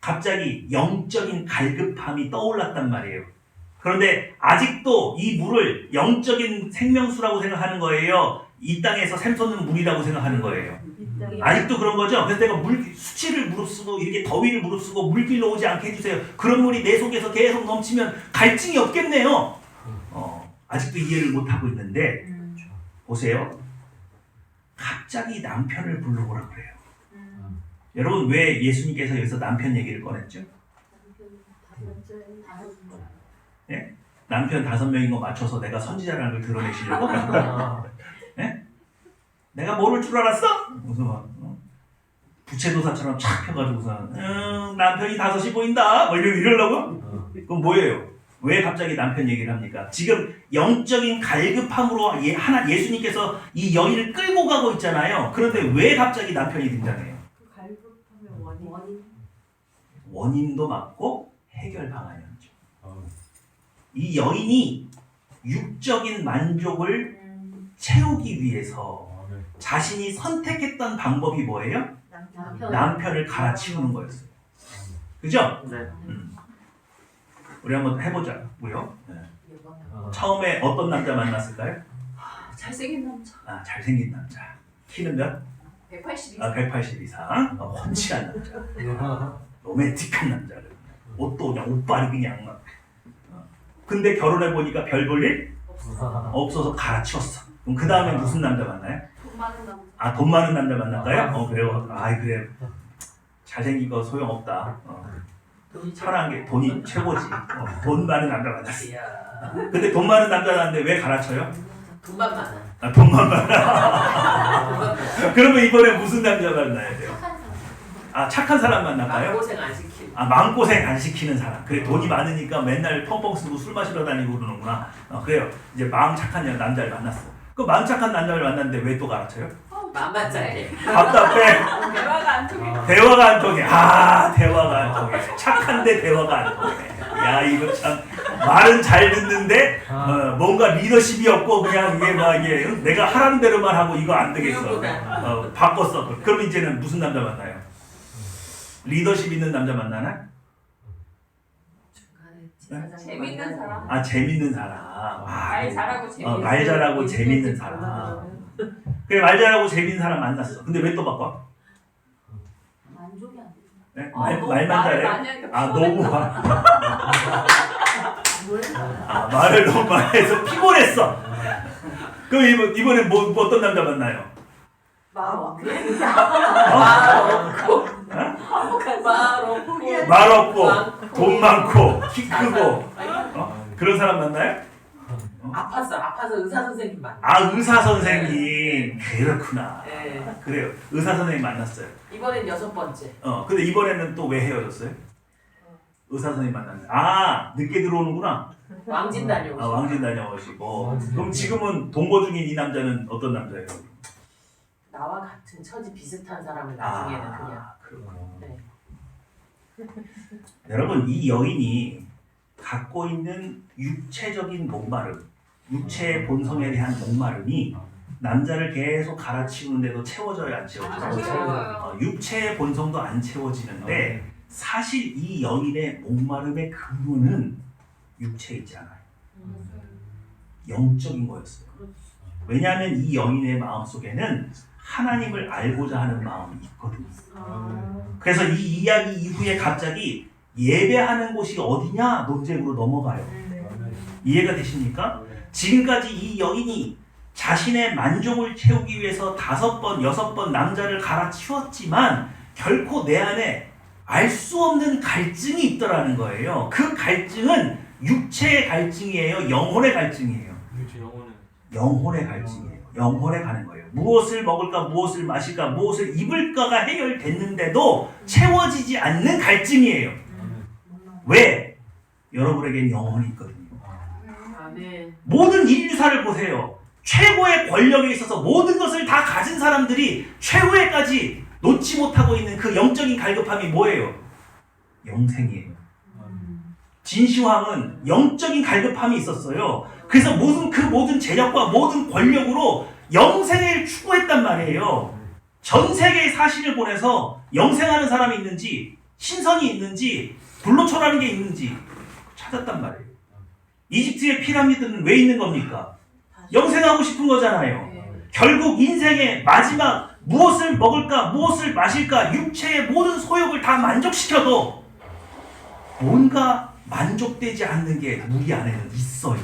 갑자기 영적인 갈급함이 떠올랐단 말이에요. 그런데 아직도 이 물을 영적인 생명수라고 생각하는 거예요. 이 땅에서 샘솟는 물이라고 생각하는 거예요. 아직도 그런 거죠. 그래서 내가 수치를 무릅쓰고 이렇게 더위를 무릅쓰고 물길로 오지 않게 해주세요. 그런 물이 내 속에서 계속 넘치면 갈증이 없겠네요. 아직도 이해를 못하고 있는데 보세요. 갑자기 남편을 불러보라 그래요. 여러분 왜 예수님께서 여기서 남편 얘기를 꺼냈죠? 예? 남편 5명인 거 맞춰서 내가 선지자라는 걸 드러내시려고? 예? 내가 모를 줄 알았어? 무슨 부채도사처럼 착 펴가지고서 남편이 5이 보인다? 뭐 이러려고? 그럼 뭐예요? 왜 갑자기 남편 얘기를 합니까? 지금 영적인 갈급함으로 예수님께서 이 여인을 끌고 가고 있잖아요. 그런데 왜 갑자기 남편이 등장해요? 원인도 맞고 해결 방안이었죠. 이 여인이 육적인 만족을 채우기 위해서 자신이 선택했던 방법이 뭐예요? 남편을 갈아치우는 거였어요. 그죠? 네. 우리 한번 해보자고요. 네. 처음에 어떤 남자 만났을까요? 잘생긴 남자. 아, 잘생긴 남자. 키는 몇? 180. 180 이상. 훤칠한 남자. 로맨틱한 남자. 옷도 그냥 옷빨이 그냥 막. 근데 결혼해 보니까 별 볼 일 없어서 갈아치웠어. 그럼 그 다음에 무슨 남자 만나요? 돈 많은 남자. 아, 돈 많은 남자 만날까요? 그래요. 아, 그래. 잘생긴 거 소용없다. 편한 게 돈이 최고지. 돈 많은 남자 만났어. 근데 돈 많은 남자 만났는데 왜 갈아쳐요? 돈만 많아. 아, 돈만 많아. 그러면 이번에 무슨 남자 만나야 돼요? 아, 착한 사람 만날까요? 고생 안 시키고. 아, 마음고생 안 시키는 사람. 그래, 돈이 많으니까 맨날 펑펑 쓰고 술 마시러 다니고 그러는구나. 그래요. 이제 마음 착한 남자를 만났어. 그 마음 착한 남자를 만났는데 왜 또 갈아쳐요? 맘만 짜게. 답답해. 대화가 안 통해. 대화가 안 통해. 아, 대화가 안 통해. 착한데 대화가 안 통해. 야, 이거 참 말은 잘 듣는데 뭔가 리더십이 없고 그냥 이게 막 이게 내가 하라는 대로만 하고 이거 안 되겠어. 바꿨어. 그럼 이제는 무슨 남자 만나요? 리더십 있는 남자 만나나? 재밌는 사람. 아, 재밌는 사람. 말 잘하고 재밌는 말 잘하고 재밌는 사람. 그래, 말 잘하고 재밌는 사람 만났어. 근데 왜 또 바꿔? 만족이 안 돼. 네? 너무 말만 말을 잘해요? 많이 하니까 아, 피곤해. 너무 말을 너무 많이 해서 피곤했어. 그럼 이번에 어떤 남자 만나요? 말 없고. 말 없고 돈 많고 키 크고 그런 사람 만나요? 아파서 의사 선생님 만나. 아, 의사 선생님. 그렇구나. 네. 그래요. 의사 선생님 만났어요. 이번엔 6번째. 근데 이번에는 또 왜 헤어졌어요? 의사 선생님 만났는데. 아, 늦게 들어오는구나. 왕진 다녀오고. 아, 왕진 다녀오시고. 그럼 지금은 동거 중인 이 남자는 어떤 남자예요? 나와 같은 처지 비슷한 사람을 나중에는 그냥. 그렇구나. 네. 여러분, 이 여인이 갖고 있는 육체적인 목마름, 육체의 본성에 대한 목마름이 남자를 계속 갈아치우는데도 채워져야 안 채워져요? 육체의 본성도 안 채워지는데 사실 이 여인의 목마름의 근원은 육체에 있지 않아요. 영적인 거였어요. 왜냐하면 이 여인의 마음속에는 하나님을 알고자 하는 마음이 있거든요. 그래서 이 이야기 이후에 갑자기 예배하는 곳이 어디냐 논쟁으로 넘어가요. 이해가 되십니까? 지금까지 이 여인이 자신의 만족을 채우기 위해서 5번, 6번 남자를 갈아치웠지만 결코 내 안에 알 수 없는 갈증이 있더라는 거예요. 그 갈증은 육체의 갈증이에요? 영혼의 갈증이에요? 영혼의 갈증이에요. 영혼에 가는 거예요. 무엇을 먹을까, 무엇을 마실까, 무엇을 입을까가 해결됐는데도 채워지지 않는 갈증이에요. 왜? 여러분에겐 영혼이 있거든요. 모든 인류사를 보세요. 최고의 권력에 있어서 모든 것을 다 가진 사람들이 최후에까지 놓지 못하고 있는 그 영적인 갈급함이 뭐예요? 영생이에요. 진시황은 영적인 갈급함이 있었어요. 그래서 모든 재력과 모든 권력으로 영생을 추구했단 말이에요. 전 세계의 사실을 보내서 영생하는 사람이 있는지, 신선이 있는지, 불로초라는 게 있는지 찾았단 말이에요. 이집트의 피라미드는 왜 있는 겁니까? 영생하고 싶은 거잖아요. 결국 인생의 마지막 무엇을 먹을까, 무엇을 마실까, 육체의 모든 소욕을 다 만족시켜도 뭔가 만족되지 않는 게 우리 안에는 있어요.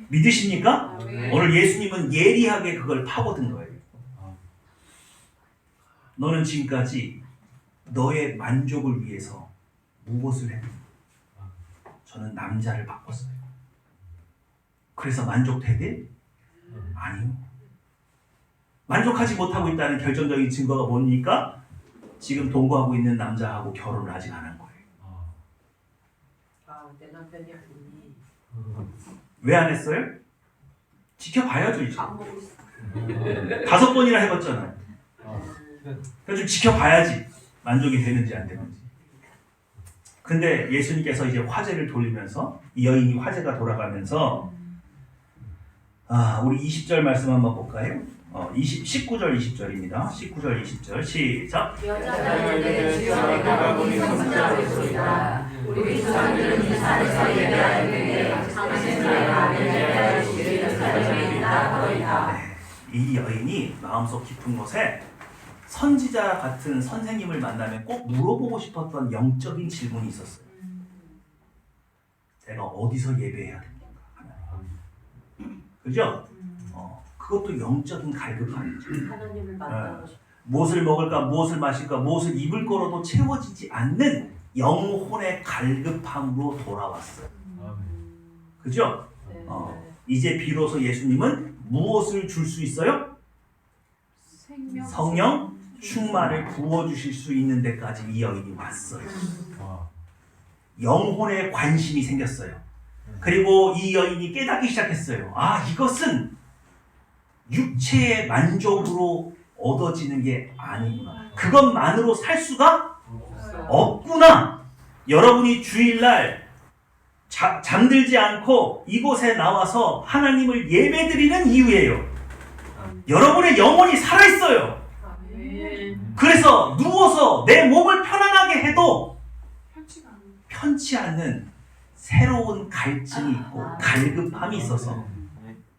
믿으십니까? 오늘 예수님은 예리하게 그걸 파고든 거예요. 너는 지금까지 너의 만족을 위해서 무엇을 했는가? 저는 남자를 바꿨어요. 그래서 만족되대? 아니요. 만족하지 못하고 있다는 결정적인 증거가 뭡니까? 지금 동거하고 있는 남자하고 결혼을 아직 안 한 거예요. 내 남편이 아니니. 왜 안 했어요? 지켜봐야죠, 이제. 안 보고 있어. 5번이나 해봤잖아요. 그래서 좀 지켜봐야지. 만족이 되는지 안 되는지. 근데 예수님께서 이제 화제를 돌리면서 이 여인이 화제가 돌아가면서 우리 20절 말씀 한번 볼까요? 19절 20절입니다. 19절 20절 시작. 여자들에게 주여 내가 보니 선지자를 소리다. 우리 조상들은 이 산에서 예배할 때에 당신을 예배할 주를 설명이 있다. 이 여인이 마음속 깊은 곳에 선지자 같은 선생님을 만나면 꼭 물어보고 싶었던 영적인 질문이 있었어요. 내가 어디서 예배해야 됩니까? 그죠? 그것도 영적인 갈급함이죠. 하나님을 만나고 싶어. 무엇을 먹을까, 무엇을 마실까, 무엇을 입을 거로도 채워지지 않는 영혼의 갈급함으로 돌아왔어요. 그죠? 네. 이제 비로소 예수님은 무엇을 줄 수 있어요? 성령 충만을 부어주실 수 있는 데까지 이 여인이 왔어요. 영혼에 관심이 생겼어요. 그리고 이 여인이 깨닫기 시작했어요. 아, 이것은 육체의 만족으로 얻어지는 게 아니구나. 그것만으로 살 수가 없구나. 여러분이 주일날 잠들지 않고 이곳에 나와서 하나님을 예배드리는 이유예요. 여러분의 영혼이 살아있어요. 그래서 누워서 내 몸을 편안하게 해도 편치 않는 새로운 갈증이 있고 갈급함이 있어서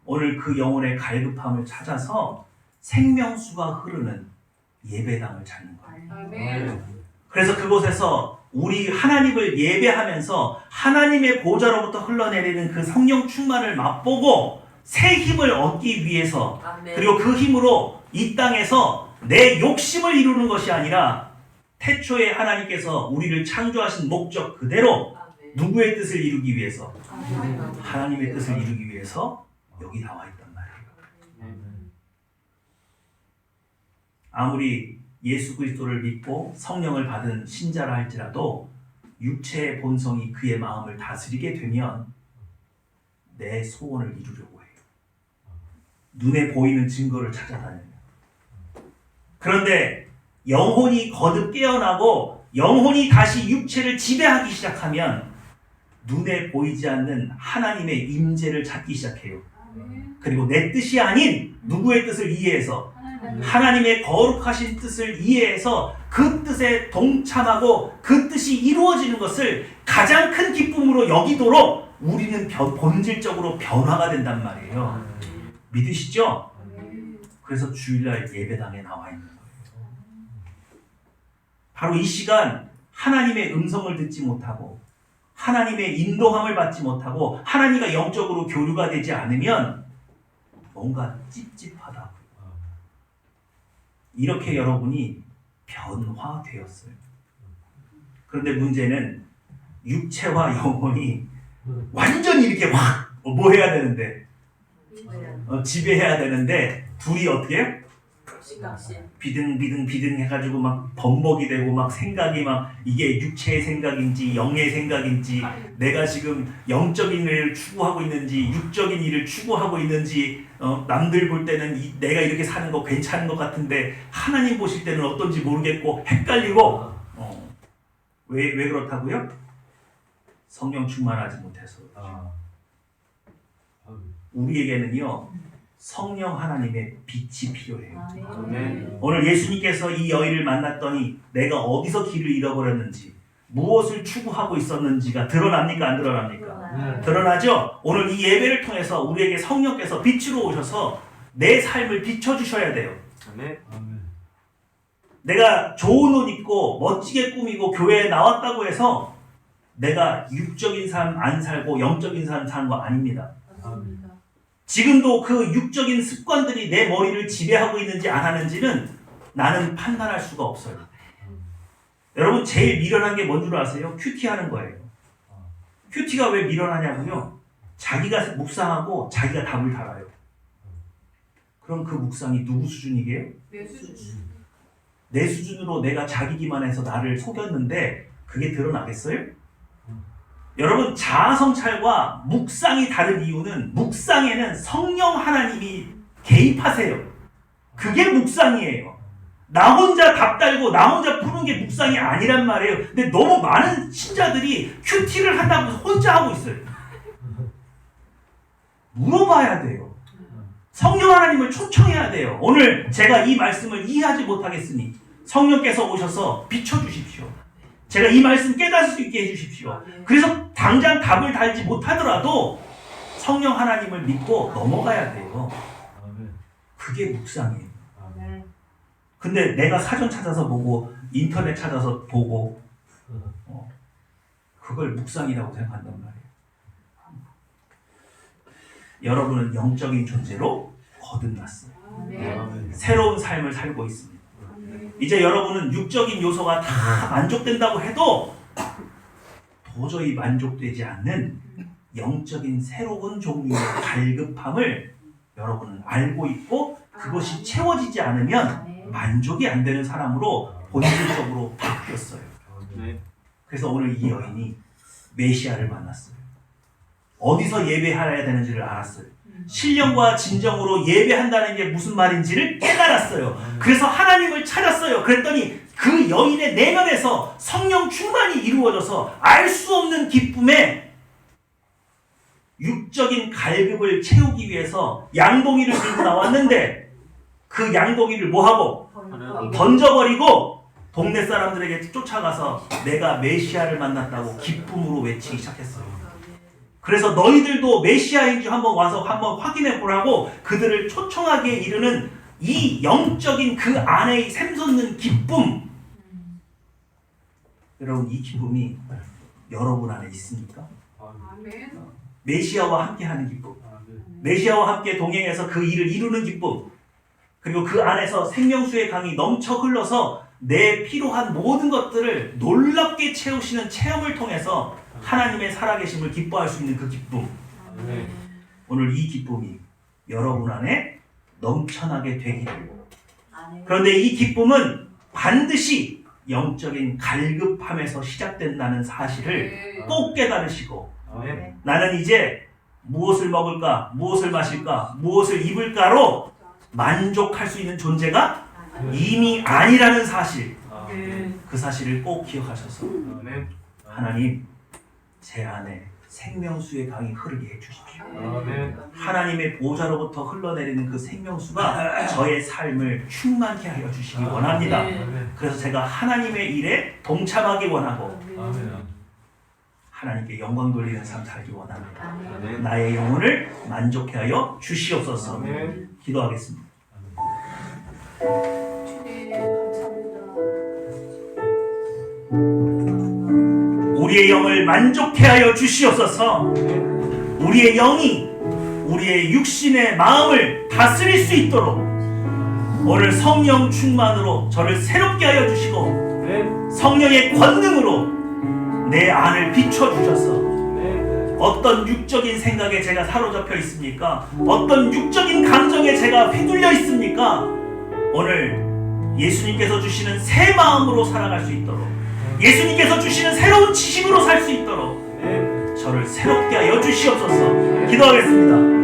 오늘 그 영혼의 갈급함을 찾아서 생명수가 흐르는 예배당을 찾는 거예요. 그래서 그곳에서 우리 하나님을 예배하면서 하나님의 보좌로부터 흘러내리는 그 성령 충만을 맛보고 새 힘을 얻기 위해서, 그리고 그 힘으로 이 땅에서 내 욕심을 이루는 것이 아니라 태초에 하나님께서 우리를 창조하신 목적 그대로 누구의 뜻을 이루기 위해서? 하나님의 뜻을 이루기 위해서 여기 나와 있단 말이에요. 아무리 예수 그리스도를 믿고 성령을 받은 신자라 할지라도 육체의 본성이 그의 마음을 다스리게 되면 내 소원을 이루려고 해요. 눈에 보이는 증거를 찾아다녀요. 그런데 영혼이 거듭 깨어나고 영혼이 다시 육체를 지배하기 시작하면 눈에 보이지 않는 하나님의 임재를 찾기 시작해요. 그리고 내 뜻이 아닌 누구의 뜻을 이해해서 하나님의 거룩하신 뜻을 이해해서 그 뜻에 동참하고 그 뜻이 이루어지는 것을 가장 큰 기쁨으로 여기도록 우리는 본질적으로 변화가 된단 말이에요. 믿으시죠? 그래서 주일날 예배당에 나와 있는 거예요. 바로 이 시간 하나님의 음성을 듣지 못하고 하나님의 인도함을 받지 못하고 하나님과 영적으로 교류가 되지 않으면 뭔가 찝찝하다. 이렇게 여러분이 변화되었어요. 그런데 문제는 육체와 영혼이 완전히 이렇게 확 뭐 해야 되는데 지배해야 되는데 둘이 어떻게 해요? 비등 해가지고 막 범벅이 되고 막 생각이 막 이게 육체의 생각인지 영의 생각인지 내가 지금 영적인 일을 추구하고 있는지 육적인 일을 추구하고 있는지 남들 볼 때는 내가 이렇게 사는 거 괜찮은 것 같은데 하나님 보실 때는 어떤지 모르겠고 헷갈리고 왜 그렇다고요? 성령 충만하지 못해서 우리에게는요 성령 하나님의 빛이 필요해요. 오늘 예수님께서 이 여인을 만났더니 내가 어디서 길을 잃어버렸는지 무엇을 추구하고 있었는지가 드러납니까? 안 드러납니까? 드러나죠? 오늘 이 예배를 통해서 우리에게 성령께서 빛으로 오셔서 내 삶을 비춰주셔야 돼요. 내가 좋은 옷 입고 멋지게 꾸미고 교회에 나왔다고 해서 내가 육적인 삶 안 살고 영적인 삶 사는 거 아닙니다. 지금도 그 육적인 습관들이 내 머리를 지배하고 있는지 안 하는지는 나는 판단할 수가 없어요. 여러분 제일 미련한 게 뭔 줄 아세요? 큐티하는 거예요. 큐티가 왜 미련하냐고요? 자기가 묵상하고 자기가 답을 달아요. 그럼 그 묵상이 누구 수준이게요? 내 수준으로 내가 자기 기만해서 나를 속였는데 그게 드러나겠어요? 여러분 자아성찰과 묵상이 다른 이유는 묵상에는 성령 하나님이 개입하세요. 그게 묵상이에요. 나 혼자 답 달고 나 혼자 푸는 게 묵상이 아니란 말이에요. 근데 너무 많은 신자들이 큐티를 한다고 혼자 하고 있어요. 물어봐야 돼요. 성령 하나님을 초청해야 돼요. 오늘 제가 이 말씀을 이해하지 못하겠으니 성령께서 오셔서 비춰주십시오. 제가 이 말씀 깨달을 수 있게 해주십시오. 그래서 당장 답을 달지 못하더라도 성령 하나님을 믿고 넘어가야 돼요. 그게 묵상이에요. 근데 내가 사전 찾아서 보고 인터넷 찾아서 보고 그걸 묵상이라고 생각한단 말이에요. 여러분은 영적인 존재로 거듭났어요. 새로운 삶을 살고 있습니다. 이제 여러분은 육적인 요소가 다 만족된다고 해도 도저히 만족되지 않는 영적인 새로운 종류의 갈급함을 여러분은 알고 있고 그것이 채워지지 않으면 만족이 안 되는 사람으로 본질적으로 바뀌었어요. 그래서 오늘 이 여인이 메시아를 만났어요. 어디서 예배해야 되는지를 알았어요. 신령과 진정으로 예배한다는 게 무슨 말인지를 깨달았어요. 그래서 하나님을 찾았어요. 그랬더니 그 여인의 내면에서 성령 충만이 이루어져서 알 수 없는 기쁨에 육적인 갈급을 채우기 위해서 양동이를 들고 나왔는데 그 양동이를 뭐하고? 던져버리고 동네 사람들에게 쫓아가서 내가 메시아를 만났다고 기쁨으로 외치기 시작했어요. 그래서 너희들도 메시아인지 한번 확인해 보라고 그들을 초청하게 이르는 이 영적인 그 안의 샘솟는 기쁨. 여러분, 이 기쁨이 여러분 안에 있습니까? 메시아와 함께하는 기쁨, 메시아와 함께 동행해서 그 일을 이루는 기쁨, 그리고 그 안에서 생명수의 강이 넘쳐 흘러서 내 필요한 모든 것들을 놀랍게 채우시는 체험을 통해서 하나님의 살아계심을 기뻐할 수 있는 그 기쁨. 오늘 이 기쁨이 여러분 안에 넘쳐나게 되기를. 그런데 이 기쁨은 반드시 영적인 갈급함에서 시작된다는 사실을 꼭 깨달으시고, 나는 이제 무엇을 먹을까, 무엇을 마실까, 무엇을 입을까로 만족할 수 있는 존재가 이미 아니라는 사실, 그 사실을 꼭 기억하셔서 하나님, 제 안에 생명수의 강이 흐르게 해주십시오. 하나님의 보좌로부터 흘러내리는 그 생명수가 저의 삶을 충만케 하여 주시기 원합니다. 그래서 제가 하나님의 일에 동참하기 원하고 하나님께 영광 돌리는 삶 살기 원합니다. 나의 영혼을 만족케 하여 주시옵소서. 기도하겠습니다. 우리의 영을 만족케 하여 주시옵소서. 우리의 영이 우리의 육신의 마음을 다스릴 수 있도록 오늘 성령 충만으로 저를 새롭게 하여 주시고 성령의 권능으로 내 안을 비춰주셔서 어떤 육적인 생각에 제가 사로잡혀 있습니까? 어떤 육적인 감정에 제가 휘둘려 있습니까? 오늘 예수님께서 주시는 새 마음으로 살아갈 수 있도록, 예수님께서 주시는 새로운 지식으로 살 수 있도록 저를 새롭게 하여 주시옵소서. 기도하겠습니다.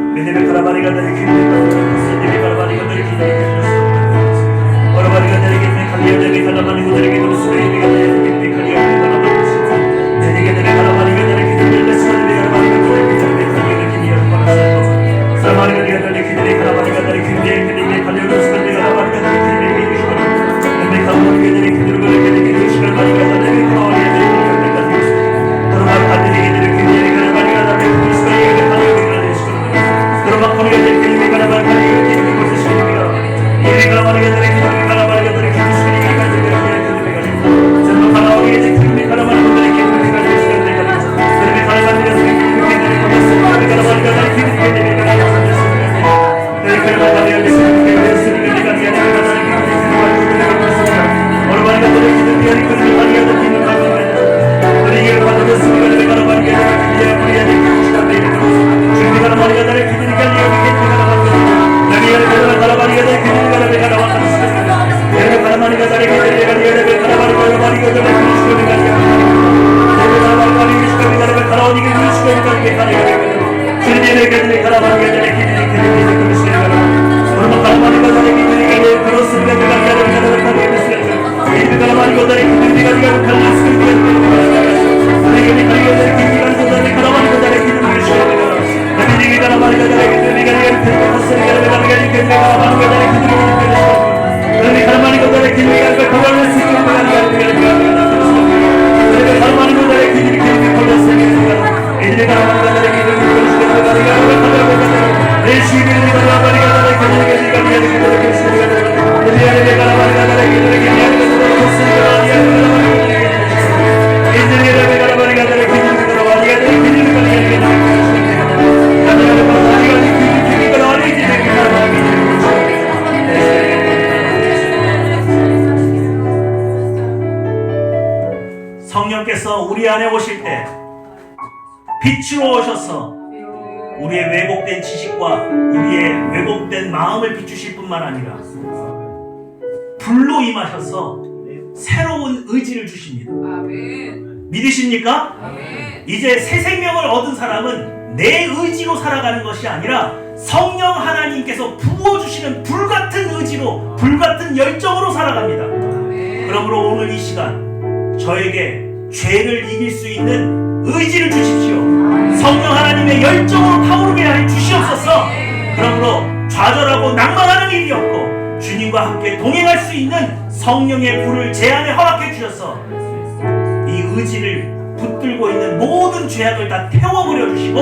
성령께서 우리 안에 오실 때 빛으로 오셔서 우리의 왜곡된 지식과 우리의 왜곡된 마음을 비추실 뿐만 아니라 불로 임하셔서 새로운 의지를 주십니다. 믿으십니까? 이제 새 생명을 얻은 사람은 내 의지로 살아가는 것이 아니라 성령 하나님께서 부어주시는 불같은 의지로, 불같은 열정으로 살아갑니다. 그러므로 오늘 이 시간 저에게 죄를 이길 수 있는 의지를 주십시오. 성령 하나님의 열정으로 타오르게 하여 주시옵소서. 그러므로 좌절하고 낭망하는 일이 없고 주님과 함께 동행할 수 있는 성령의 불을 제 안에 허락해 주셔서 이 의지를 붙들고 있는 모든 죄악을 다 태워버려 주시고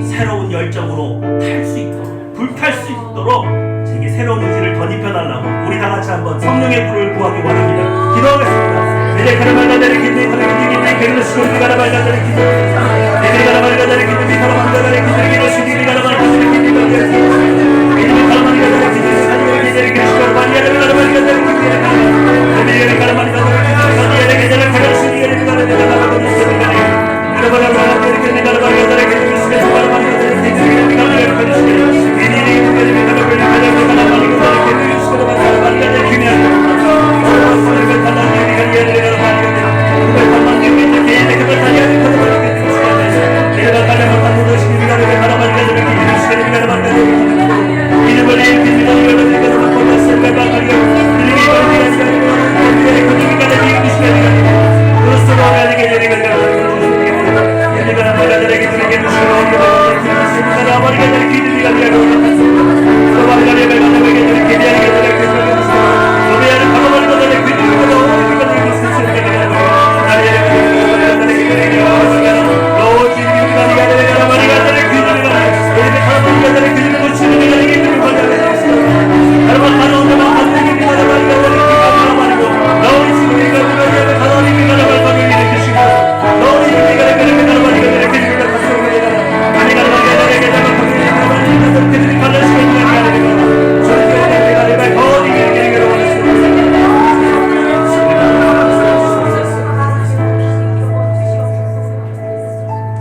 새로운 열정으로 탈 수 있도록, 불탈 수 있도록 제게 새로운 의지를 덧입혀달라고 우리 다 같이 한번 성령의 불을 구하기 원합니다. 기도하겠습니다. 이제 가라말가다리 기도에 가라말가다리 기도에 수고리 가라말가다리 기도에 가라말가다리 기도에 가라말가다리 기도에 수고리 가라말가다리 기도에 가라말가다리 기도에 사니에 기도에 그리스도를 만나는 가라말가다리 기도에 가라말가다리 가라말가다리 기도에 가라수리 가라말가다리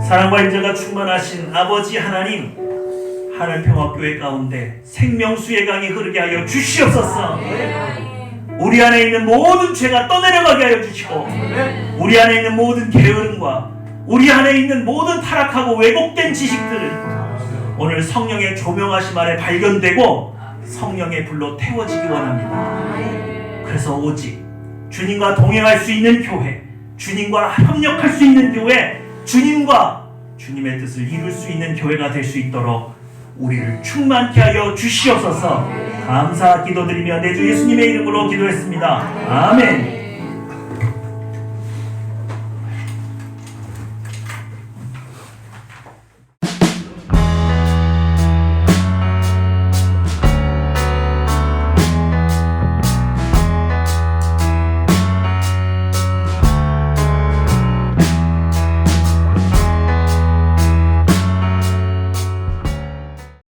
사랑과 인자가 충만하신 아버지 하나님, 하늘평화교회 가운데 생명수의 강이 흐르게 하여 주시옵소서. 우리 안에 있는 모든 죄가 떠내려가게 하여 주시고 우리 안에 있는 모든 게으름과 우리 안에 있는 모든 타락하고 왜곡된 지식들을 오늘 성령의 조명하심 아래 발견되고 성령의 불로 태워지기 원합니다. 그래서 오직 주님과 동행할 수 있는 교회, 주님과 협력할 수 있는 교회, 주님과 주님의 뜻을 이룰 수 있는 교회가 될 수 있도록 우리를 충만케 하여 주시옵소서. 감사 기도드리며 내 주 예수님의 이름으로 기도했습니다. 아멘.